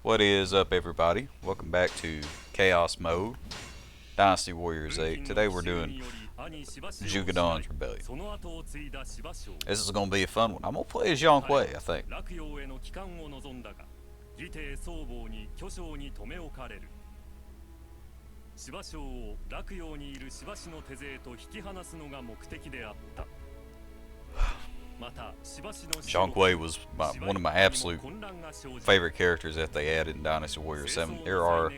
What is up, everybody? Welcome back to Chaos Mode, Dynasty Warriors 8. Today we're doing Zhuge Rebellion. This is going to be a fun one. I'm going to play as Zhuge, I think. 芝生を洛陽にいる芝氏の手勢と引き離すのが目的であった。 Zhuge was one of my absolute favorite characters that they added in Dynasty Warriors 7. There are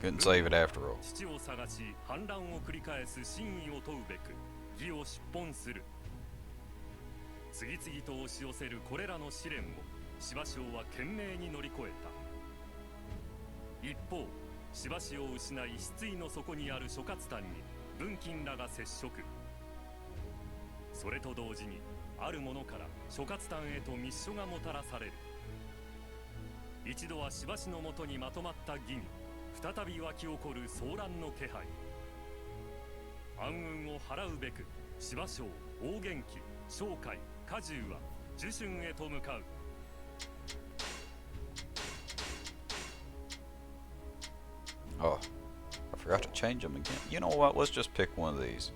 couldn't save it after all. 父を探し反乱を繰り返す真意を問うべく義を出奔する。次々と押し寄せるこれらの試練を芝生は懸命に乗り越えた。一方、芝氏を失い失意の底にある諸葛丹に文金らが接触。それと同時にある者から諸葛丹へと密書がもたらされる。一度は芝氏のもとにまとまった義に再び湧き起こる騒乱の気配。暗雲を払うべく芝将、大元気、商海、果汁は樹春へと向かう。Oh, I forgot to change them again. You know what? Let's just pick one of these.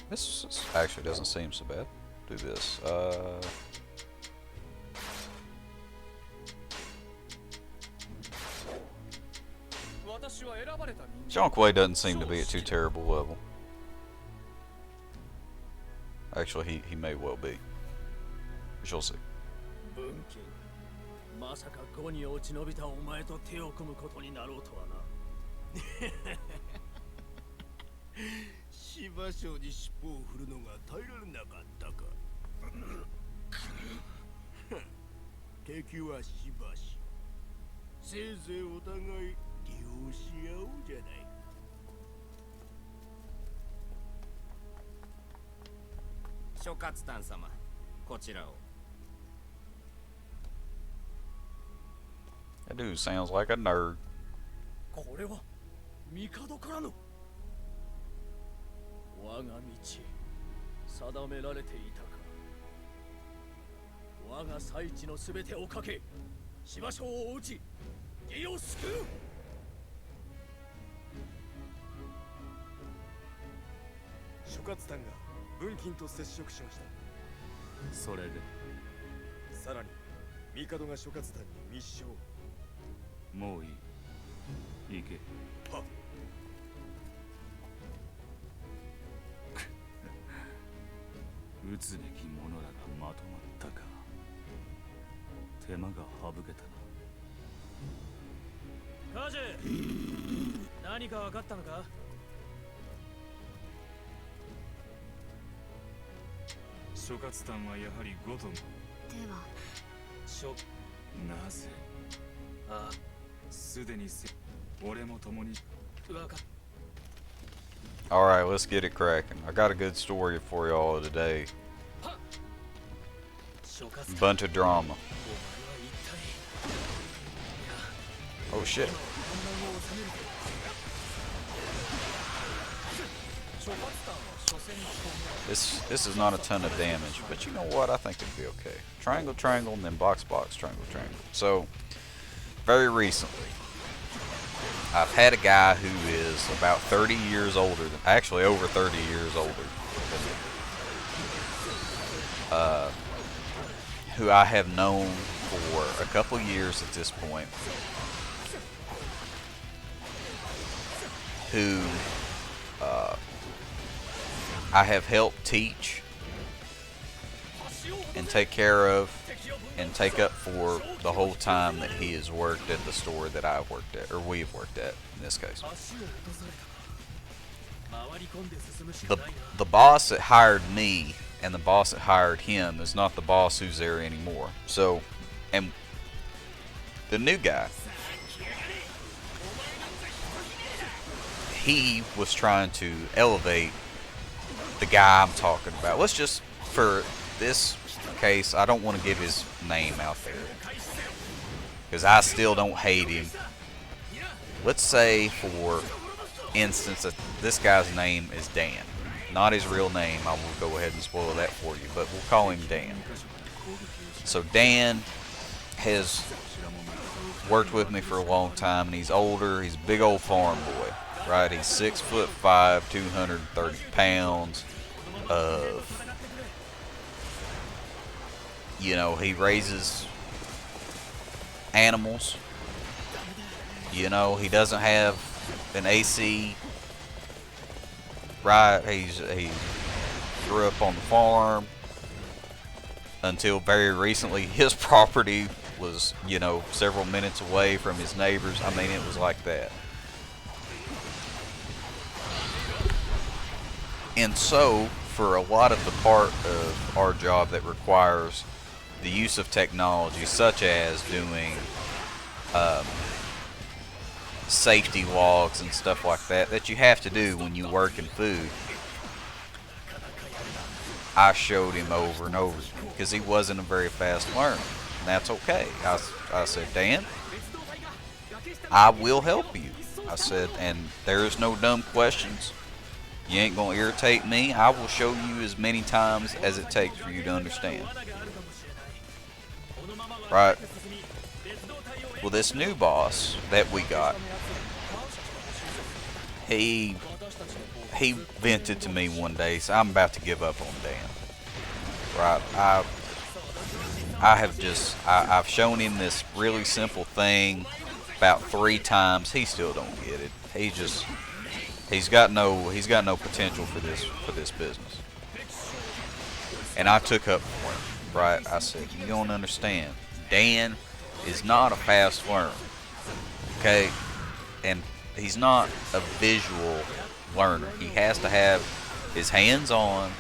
This actually doesn't seem so bad. Do this. Zhuge doesn't seem to be at too terrible level. Actually, he may well be. But you'll see. まさか5に落ち延びたお前と手を組むことになろうとはな。芝生に尻尾を振るのが耐えられなかったか。敵はしばし。せいぜいお互い利用し合おうじゃないか。諸葛丹様、こちらを。That dude sounds like a nerd. これは帝からの我が道定められていたか。我が最地のすべてをかけ芝生を打ち義を救う。諸葛丹が文金と接触しました。それでさらに帝が諸葛丹に密書を。もういい。行け。はっ。撃つべき者らがまとまったか。手間が省けたな。カジ何か分かったのか。諸葛丹はやはりごとの。では。なぜ。ああ。すでに俺も共に。Alright, let's get it cracking. I got a good story for y'all today. Bunch of drama. Oh shit. This is not a ton of damage, but you know what? I think it'd be okay. Triangle, triangle, and then box, box, triangle, triangle. So, very recently, I've had a guy who is about 30 years older than, actually over 30 years older than me, who I have known for a couple years at this point, who I have helped teach and take care of and take up for the whole time that he has worked at the store that I've worked at, or we've worked at in this case. The boss that hired me and the boss that hired him is not the boss who's there anymore. So, and the new guy, he was trying to elevate the guy I'm talking about. Let's just, for this case, I don't want to give his name out there because I still don't hate him. Let's say, for instance, that this guy's name is Dan. not his real name. I will go ahead and spoil that for you, but we'll call him Dan. So Dan has worked with me for a long time, and he's older. He's a big old farm boy, right? He's 6'5", 230 pounds. You know, he raises animals. You know, he doesn't have an AC. Right? He grew up on the farm until very recently. His property was, you know, several minutes away from his neighbors. I mean, it was like that. And so, for a lot of the part of our job that requires the use of technology, such as doing safety logs and stuff like that, that you have to do when you work in food, I showed him over and over because he wasn't a very fast learner. And that's okay. I said, Dan, I will help you. I said, and there is no dumb questions. You ain't gonna irritate me. I will show you as many times as it takes for you to understand. Right? Well, this new boss that we got, he vented to me one day, so I'm about to give up on Dan. Right? I've shown him this really simple thing about 3 times. He still don't get it. He's got no potential for this business. And I took up for him. Right? I said, you don't understand. Dan is not a fast learner. Okay? And he's not a visual learner. He has to have his hands on.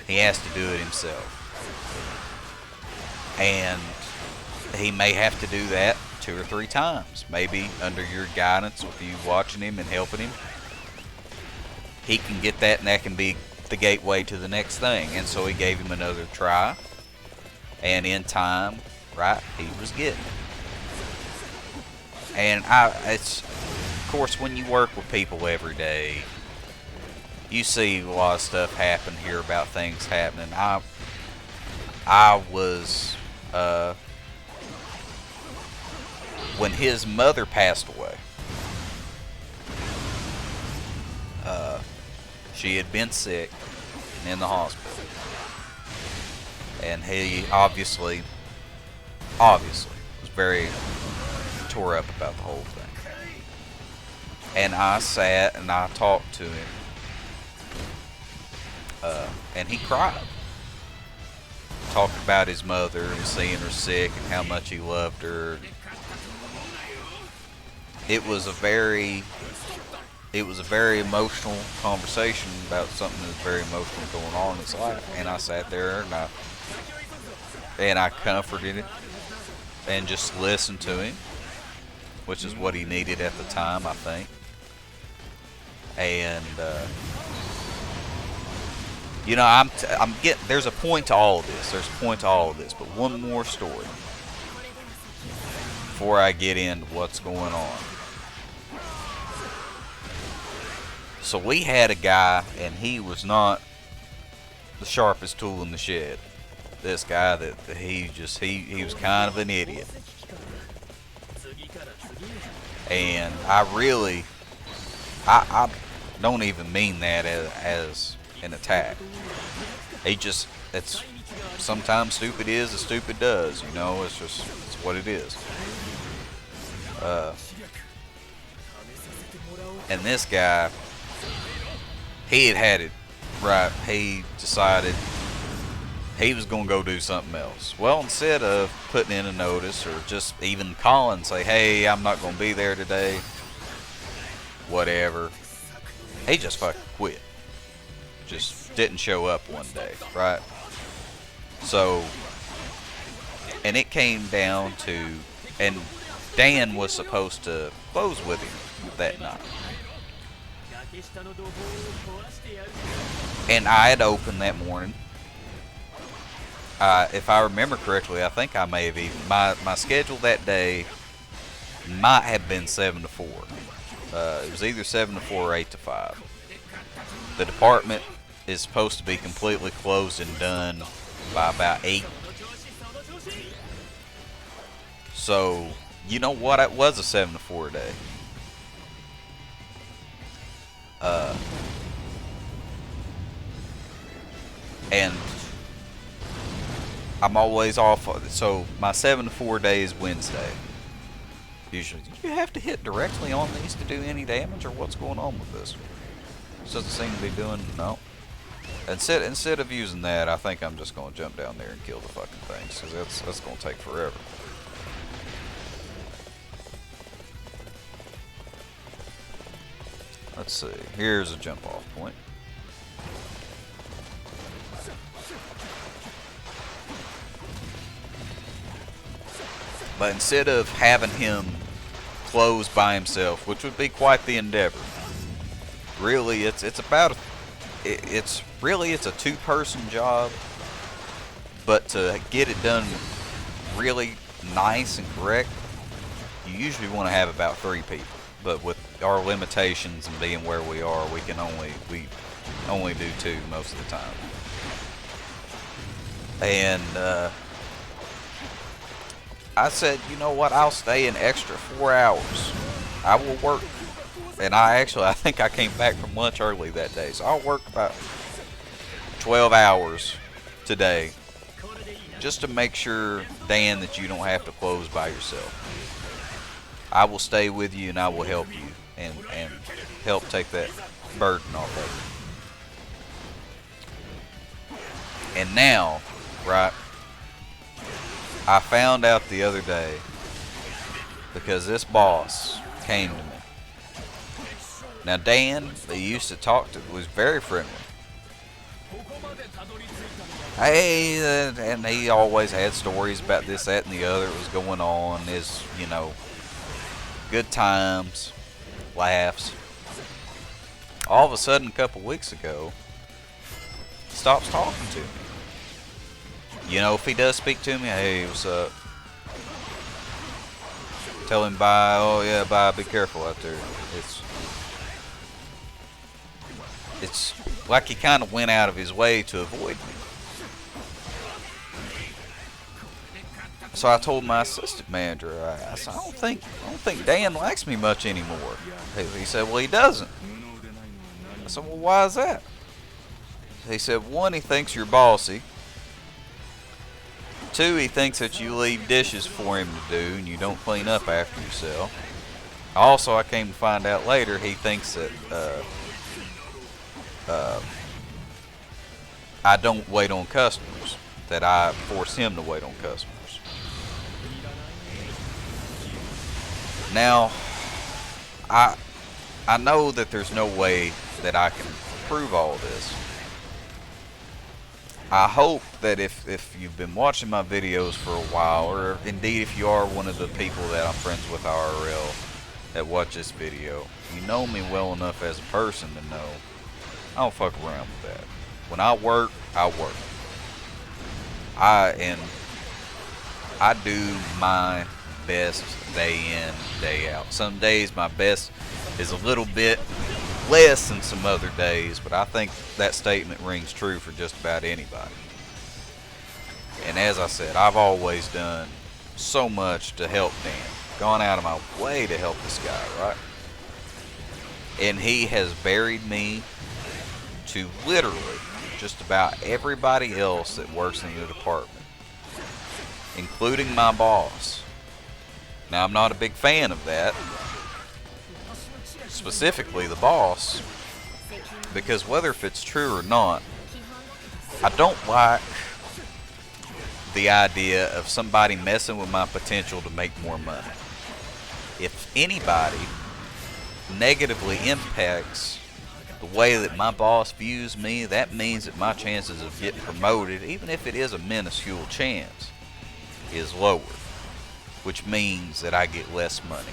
He has to do it himself. And he may have to do that 2 or 3 times. Maybe under your guidance, with you watching him and helping him, he can get that, and that can be the gateway to the next thing. And so he gave him another try. And in time, right, he was getting it. And it's, of course, when you work with people every day, you see a lot of stuff happen, hear about things happening. I was, when his mother passed away, she had been sick and in the hospital. And he obviously was very tore up about the whole thing. And I sat and I talked to him, and he cried. Talked about his mother and seeing her sick and how much he loved her. It was a very emotional conversation about something that was very emotional going on in his life. And I sat there and I comforted him and just listened to him, which is what he needed at the time, I think. And you know, I'm getting, there's a point to all of this. There's a point to all of this. But one more story before I get into what's going on. So we had a guy, and he was not the sharpest tool in the shed. This guy that he was kind of an idiot. And I don't even mean that as an attack. It's sometimes stupid is as stupid does, you know. It's what it is. And this guy, he had it right. He decided he was going to go do something else. Well, instead of putting in a notice or just even calling and say, hey, I'm not going to be there today, whatever, he just fucking quit. Just didn't show up one day, right? So, and it came down to, and Dan was supposed to close with him that night. And I had opened that morning. If I remember correctly, I think I may have even, my schedule that day might have been 7 to 4. It was either 7 to 4 or 8 to 5. The department is supposed to be completely closed and done by about 8. So, you know what? It was a 7 to 4 day. And I'm always off. So my 7 to 4 day is Wednesday. Usually, do you have to hit directly on these to do any damage, or what's going on with this? This doesn't seem to be doing no. Instead of using that, I think I'm just going to jump down there and kill the fucking things, because that's going to take forever. Let's see. Here's a jump off point. But instead of having him close by himself, which would be quite the endeavor, really it's about it's a 2-person job. But to get it done really nice and correct, you usually want to have about 3 people. But with our limitations and being where we are, we only do 2 most of the time. And I said, you know what, I'll stay an extra 4 hours. I will work. And I think I came back from lunch early that day. So I'll work about 12 hours today, just to make sure, Dan, that you don't have to close by yourself. I will stay with you and I will help you and help take that burden off of you. And now, right, I found out the other day, because this boss came to me. Now Dan, that used to talk to, was very friendly. Hey, and he always had stories about this, that, and the other that was going on. Is, you know, good times, laughs. All of a sudden, a couple weeks ago, he stops talking to me. You know, if he does speak to me, hey, what's up? Tell him bye. Oh yeah, bye. Be careful out there. It's like he kind of went out of his way to avoid me. So I told my assistant manager, I said, I don't think Dan likes me much anymore. He said, well, he doesn't. I said, well, why is that? He said, 1, he thinks you're bossy. 2, he thinks that you leave dishes for him to do and you don't clean up after yourself. Also, I came to find out later, he thinks that I don't wait on customers, that I force him to wait on customers. Now, I know that there's no way that I can prove all this. I hope that if you've been watching my videos for a while, or indeed if you are one of the people that I'm friends with IRL that watch this video, you know me well enough as a person to know I don't fuck around with that. When I work, I work. I do my best day in, day out. Some days my best is a little bit less than some other days, but I think that statement rings true for just about anybody. And as I said, I've always done so much to help Dan. Gone out of my way to help this guy, right? And he has buried me to literally just about everybody else that works in the department, including my boss. Now, I'm not a big fan of that, specifically the boss, because whether if it's true or not, I don't like the idea of somebody messing with my potential to make more money. If anybody negatively impacts the way that my boss views me, that means that my chances of getting promoted, even if it is a minuscule chance, is lower, which means that I get less money.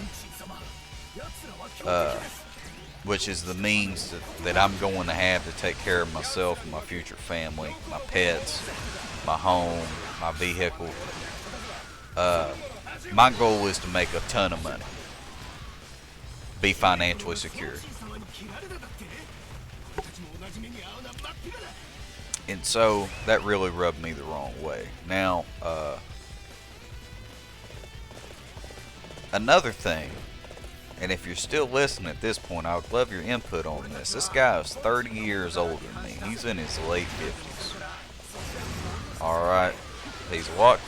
Which is the means that I'm going to have to take care of myself and my future family, my pets, my home, my vehicle. My goal is to make a ton of money, be financially secure. And so that really rubbed me the wrong way. Now, another thing, and if you're still listening at this point, I would love your input on this. This guy is 30 years older than me. He's in his late 50s. All right, he's a lot.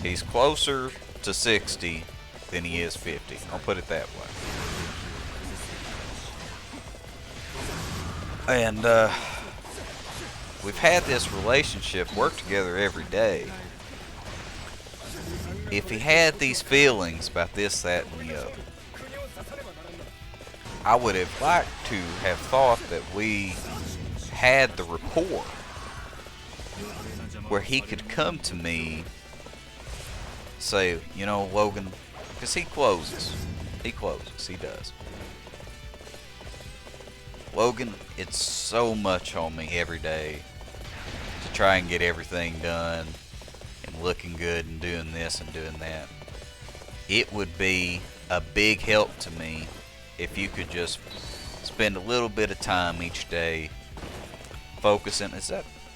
He's closer to 60 than he is 50. I'll put it that way. And we've had this relationship, work together every day. If he had these feelings about this, that, and the other, I would have liked to have thought that we had the rapport where he could come to me, say, you know, Logan, because he closes, he does. Logan, it's so much on me every day to try and get everything done and looking good and doing this and doing that. It would be a big help to me if you could just spend a little bit of time each day focusing.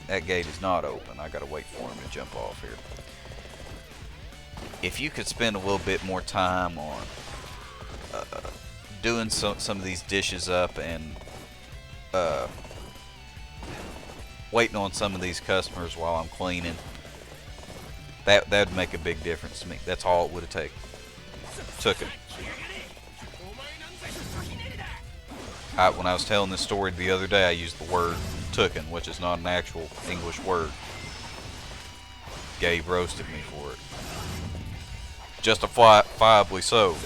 That gate is not open. I gotta wait for him to jump off here. If you could spend a little bit more time on doing some of these dishes up and waiting on some of these customers while I'm cleaning, that'd make a big difference to me. That's all it would have took it. When I was telling this story the other day, I used the word "tooken," which is not an actual English word. Gabe roasted me for it. Justifiably so.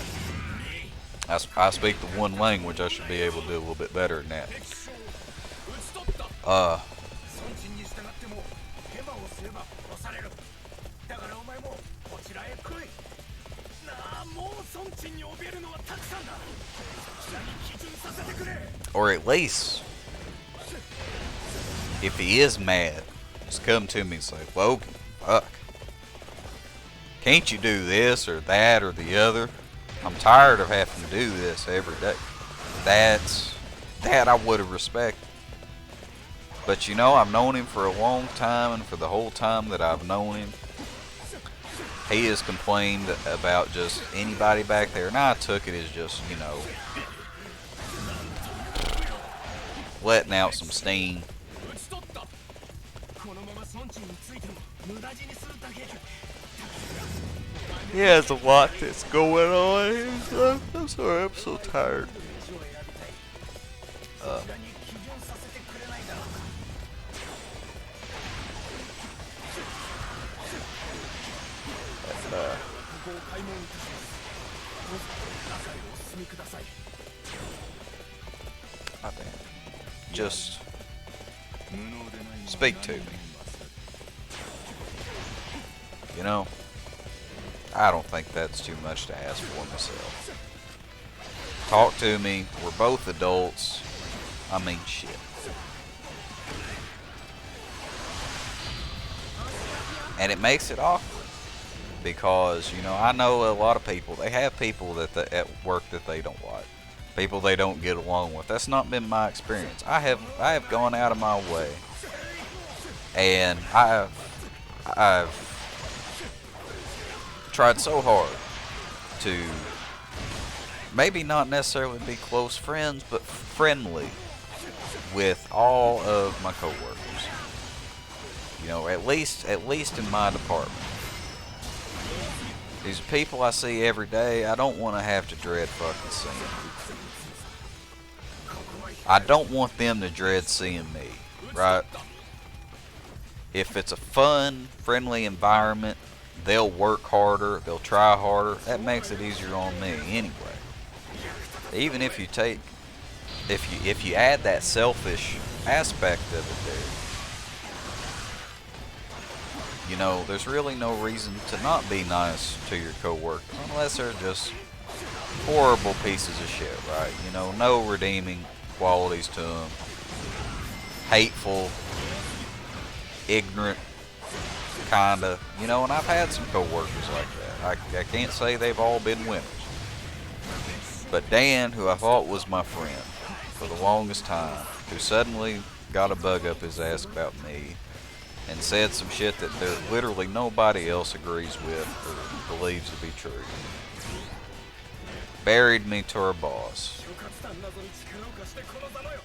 I speak the one language. I should be able to do a little bit better than that. Or at least, if he is mad, just come to me and say, Logan, fuck. Can't you do this or that or the other? I'm tired of having to do this every day. That I would have respected. But you know, I've known him for a long time, and for the whole time that I've known him, he has complained about just anybody back there. And I took it as just, you know, letting out some steam. Yeah, there's a lot that's going on here. I'm sorry, I'm so tired. Just speak to me. You know, I don't think that's too much to ask for myself. Talk to me. We're both adults. I mean, shit. And it makes it awkward because, you know, I know a lot of people, they have people that at work that they don't like. People they don't get along with. That's not been my experience. I have gone out of my way, and I've tried so hard to maybe not necessarily be close friends, but friendly with all of my coworkers. You know, at least in my department. These people I see every day, I don't want to have to dread fucking seeing them. I don't want them to dread seeing me, right? If it's a fun, friendly environment, they'll work harder, they'll try harder. That makes it easier on me anyway. Even if you take, if you add that selfish aspect of it there, you know, there's really no reason to not be nice to your coworkers unless they're just horrible pieces of shit, right? You know, no redeeming qualities to them. Hateful, ignorant, kinda, you know, and I've had some coworkers like that. I can't say they've all been winners. But Dan, who I thought was my friend for the longest time, who suddenly got a bug up his ass about me and said some shit that there literally nobody else agrees with or believes to be true. Buried me to our boss. 諸葛さん謎に力を貸してこのざまよ。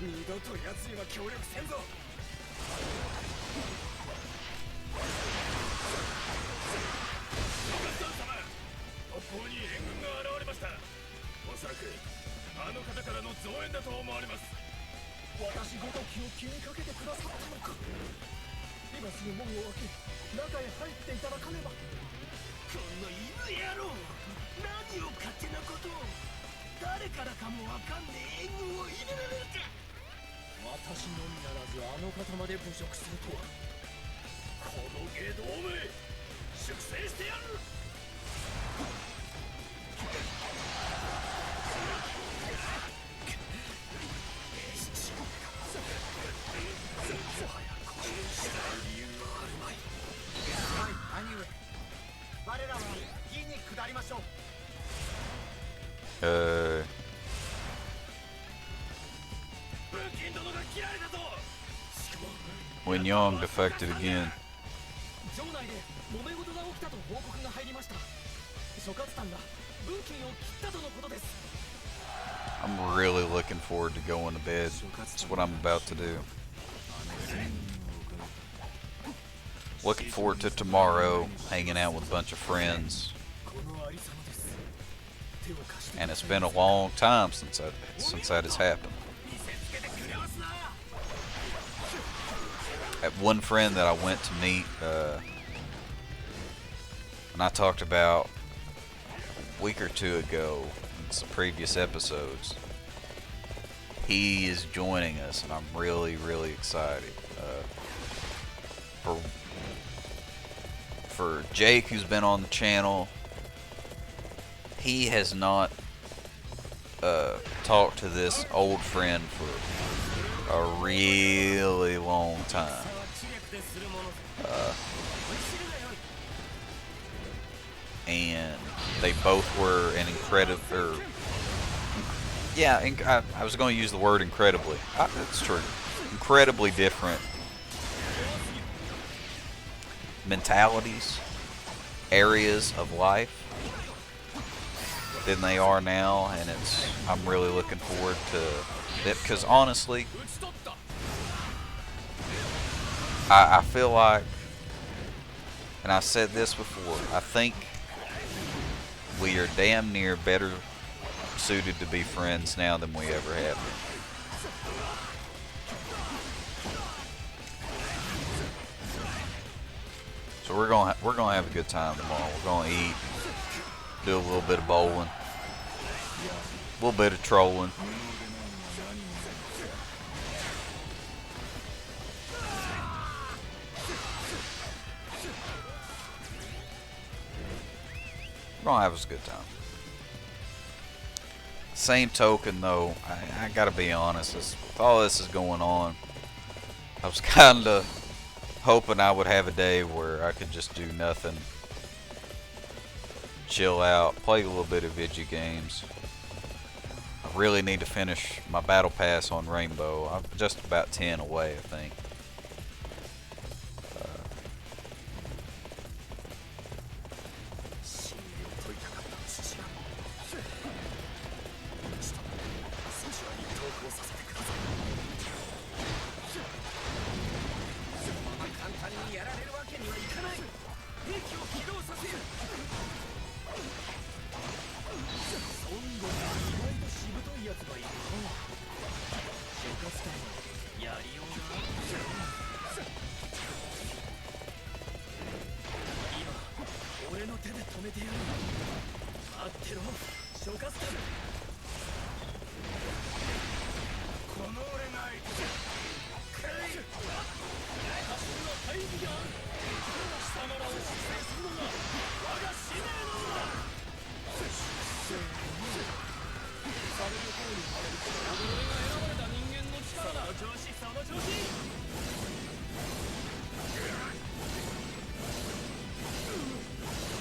二度と奴には協力せんぞ。諸葛さん様、北方に援軍が現れました。おそらくあの方からの増援だと思われます。私ごときを気にかけてくださったのか。今すぐ門を開け、中へ入っていただかねば。この犬野郎、何を勝手なことを。誰からかもわかんねえ援軍を入れられるか。私のみならずあの方まで侮辱するとは。この下道め、粛清してやる。When Young defected again. 城内で揉め事が起きたと報告が入りました。諸葛さんが武器を切ったとのことです。 I'm really looking forward to going to bed. That's what I'm about to do. Looking forward to tomorrow, hanging out with a bunch of friends. And it's been a long time since that has happened. That one friend that I went to meet, and I talked about a week or two ago in some previous episodes, he is joining us, and I'm really, really excited. For Jake, who's been on the channel, he has not talked to this old friend for a really long time. And they both were an incredible, I was going to use the word incredibly. It's true. Incredibly different mentalities, areas of life than they are now, and I'm really looking forward to it, because honestly, I feel like, and I said this before, I think we are damn near better suited to be friends now than we ever have been. So we're gonna have a good time tomorrow. We're gonna eat, do a little bit of bowling, a little bit of trolling. We're gonna have us a good time. Same token though, I gotta be honest, with all this is going on, I was kinda hoping I would have a day where I could just do nothing, chill out, play a little bit of video games. I really need to finish my battle pass on Rainbow. I'm just about 10 away, I think.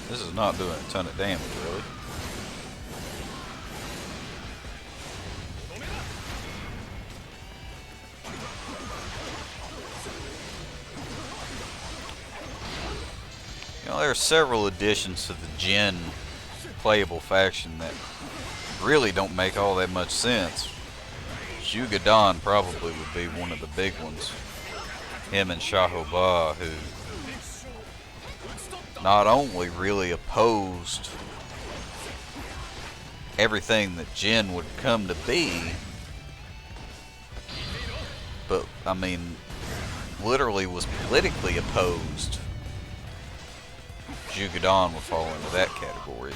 This is not doing a ton of damage, really. You know, there are several additions to the Jin playable faction that really don't make all that much sense. Zhuge probably would be one of the big ones. Him and Shahoba, who not only really opposed everything that Jin would come to be, but I mean, literally was politically opposed. Zhuge would fall into that category.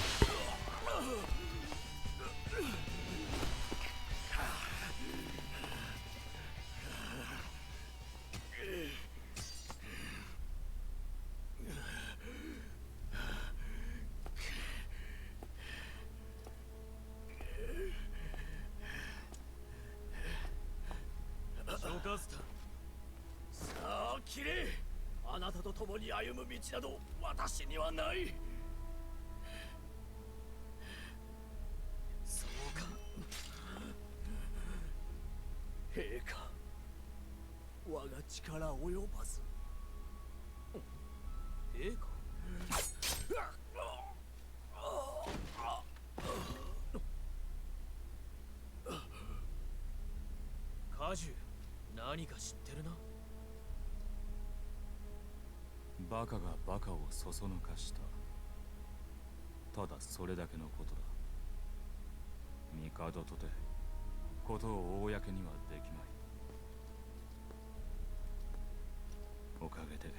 バカがバカをそそのかした。ただそれだけのことだ。帝とてことを公にはできまい。おかげで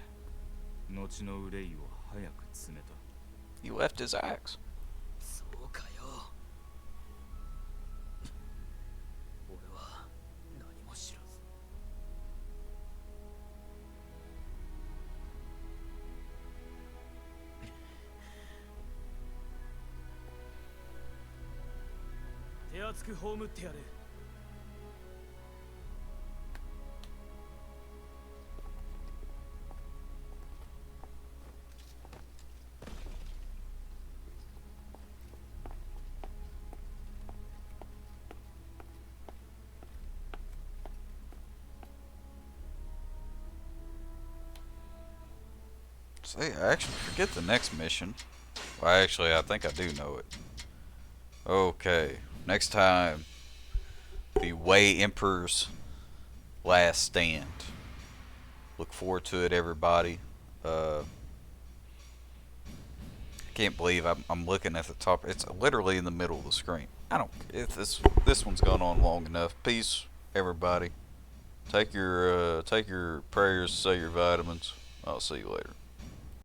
後の憂いを早く詰めた。 He left his axe. そうかよ。俺は何も知らず。手厚く葬ってやる。Say, I actually forget the next mission. Well, actually, I think I do know it. Okay, next time, the Wei Emperor's Last Stand. Look forward to it, everybody. I can't believe I'm looking at the top. It's literally in the middle of the screen. I don't. If this one's gone on long enough. Peace, everybody. Take your prayers, say your vitamins. I'll see you later.